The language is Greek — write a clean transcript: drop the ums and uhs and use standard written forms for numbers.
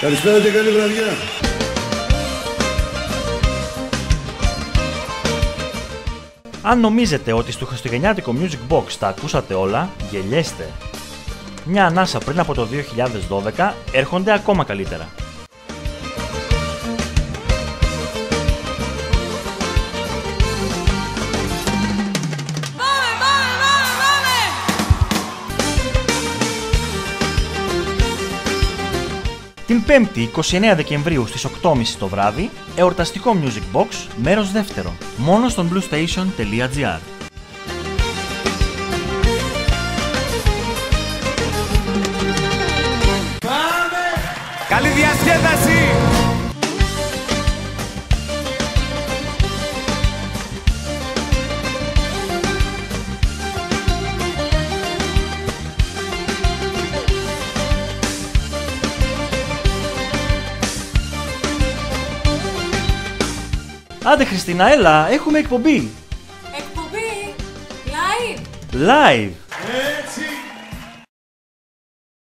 Καλησπέρα και καλή βραδιά. Αν νομίζετε ότι στο χριστουγεννιάτικο Music Box τα ακούσατε όλα, γελιέστε. Μια ανάσα πριν από το 2012 έρχονται ακόμα καλύτερα. Την 5η 29 Δεκεμβρίου στις 8.30 το βράδυ, εορταστικό Music Box, μέρος δεύτερο, μόνο στο bluestation.gr. Καλή διασκέδαση! Άντε Χριστίνα, έλα, έχουμε εκπομπή! Εκπομπή! Live! Live!